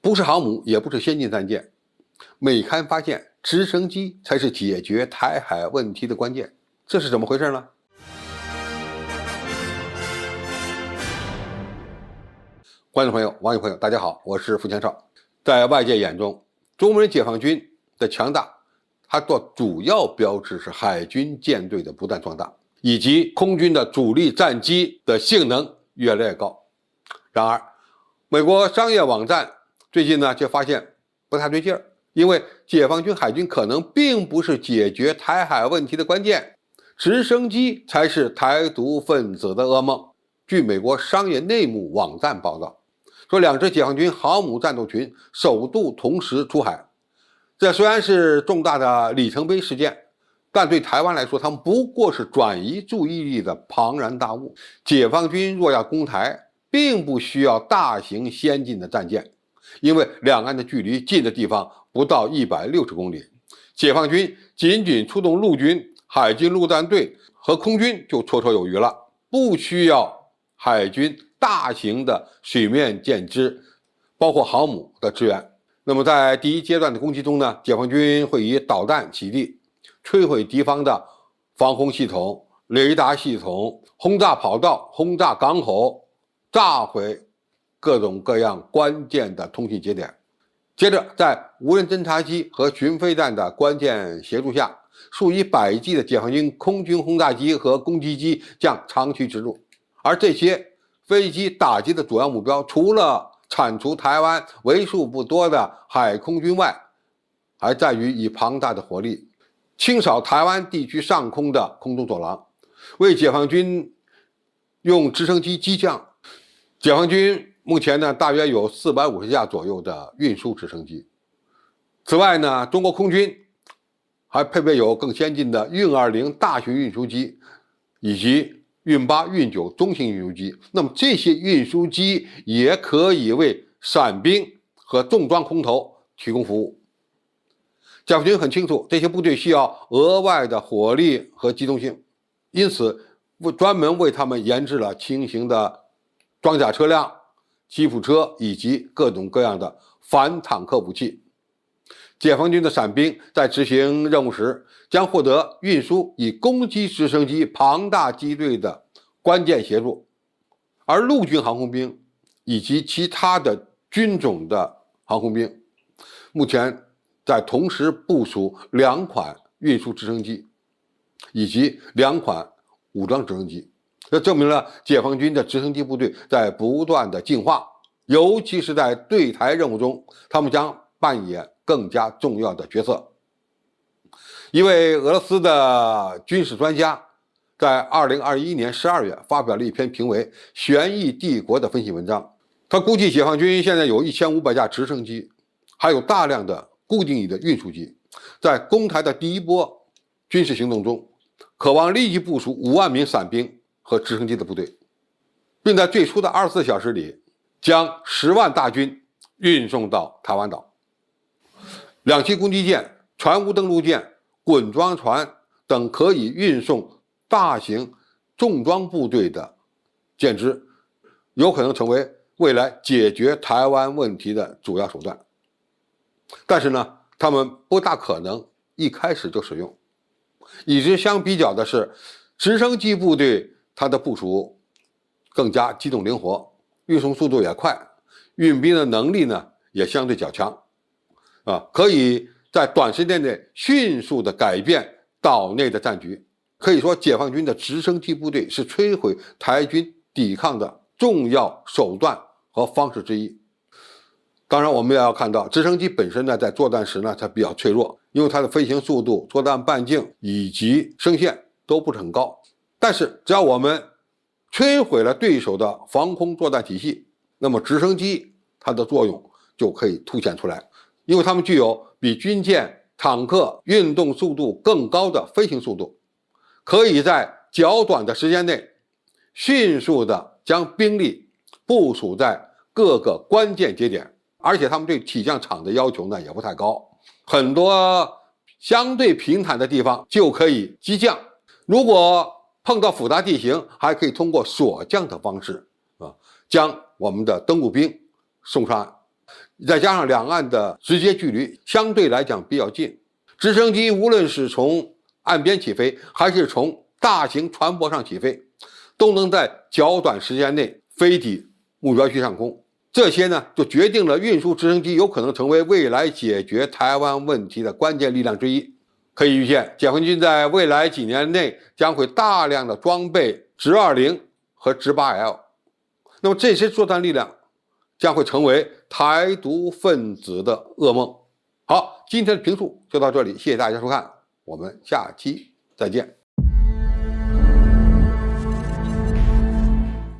不是航母，也不是先进战舰，美刊发现直升机才是解决台海问题的关键，这是怎么回事呢？观众朋友、网友朋友，大家好，我是付强少。在外界眼中，中国人解放军的强大，它的主要标志是海军舰队的不断壮大，以及空军的主力战机的性能越来越高。然而，美国商业网站最近呢，却发现不太对劲儿，因为解放军海军可能并不是解决台海问题的关键，直升机才是台独分子的噩梦。据美国商业内幕网站报道，说两支解放军航母战斗群首度同时出海，这虽然是重大的里程碑事件，但对台湾来说，他们不过是转移注意力的庞然大物。解放军若要攻台，并不需要大型先进的战舰，因为两岸的距离近的地方不到160公里，解放军仅出动陆军、海军陆战队和空军就绰绰有余了，不需要海军大型的水面舰只，包括航母的支援。那么在第一阶段的攻击中呢，解放军会以导弹起地，摧毁敌方的防空系统、雷达系统，轰炸跑道、轰炸港口，炸毁各种各样关键的通信节点。接着在无人侦察机和巡飞弹的关键协助下，数以百计的解放军空军轰炸机和攻击机将长驱直入。而这些飞机打击的主要目标，除了铲除台湾为数不多的海空军外，还在于以庞大的火力清扫台湾地区上空的空中走廊，为解放军用直升机激将。解放军目前呢，大约有450架左右的运输直升机。此外呢，中国空军还配备有更先进的运20大型运输机，以及运8、运9中型运输机。那么这些运输机也可以为伞兵和重装空投提供服务。解放军很清楚，这些部队需要额外的火力和机动性，因此专门为他们研制了轻型的装甲车辆、吉普车以及各种各样的反坦克武器。解放军的伞兵在执行任务时，将获得运输以攻击直升机庞大机队的关键协助，而陆军航空兵以及其他的军种的航空兵，目前在同时部署2款运输直升机以及2款武装直升机。这证明了解放军的直升机部队在不断的进化，尤其是在对台任务中，他们将扮演更加重要的角色。一位俄罗斯的军事专家在2021年12月发表了一篇评为《旋翼帝国》的分析文章。他估计解放军现在有1500架直升机，还有大量的固定翼的运输机，在攻台的第一波军事行动中，渴望立即部署5万名伞兵和直升机的部队，并在最初的24小时里将10万大军运送到台湾岛。2栖攻击舰、船坞登陆舰、滚装船等可以运送大型重装部队的舰只，有可能成为未来解决台湾问题的主要手段。但是呢，他们不大可能一开始就使用。与之相比较的是，直升机部队它的部署更加机动灵活，运送速度也快，运兵的能力呢也相对较强，可以在短时间内迅速的改变岛内的战局。可以说，解放军的直升机部队是摧毁台军抵抗的重要手段和方式之一。当然，我们也要看到，直升机本身呢，在作战时呢，它比较脆弱，因为它的飞行速度、作战半径以及声线都不是很高。但是，只要我们摧毁了对手的防空作战体系，那么直升机它的作用就可以凸显出来，因为它们具有比军舰、坦克运动速度更高的飞行速度，可以在较短的时间内迅速的将兵力部署在各个关键节点，而且他们对起降场的要求呢也不太高，很多相对平坦的地方就可以激降，如果碰到复杂地形，还可以通过锁降的方式将我们的登陆兵送上岸。再加上两岸的直接距离相对来讲比较近，直升机无论是从岸边起飞，还是从大型船舶上起飞，都能在较短时间内飞抵目标区上空。这些呢，就决定了运输直升机有可能成为未来解决台湾问题的关键力量之一。可以预见，解放军在未来几年内将会大量的装备直20和直8L，那么这些作战力量将会成为台独分子的噩梦。好，今天的评述就到这里，谢谢大家收看，我们下期再见。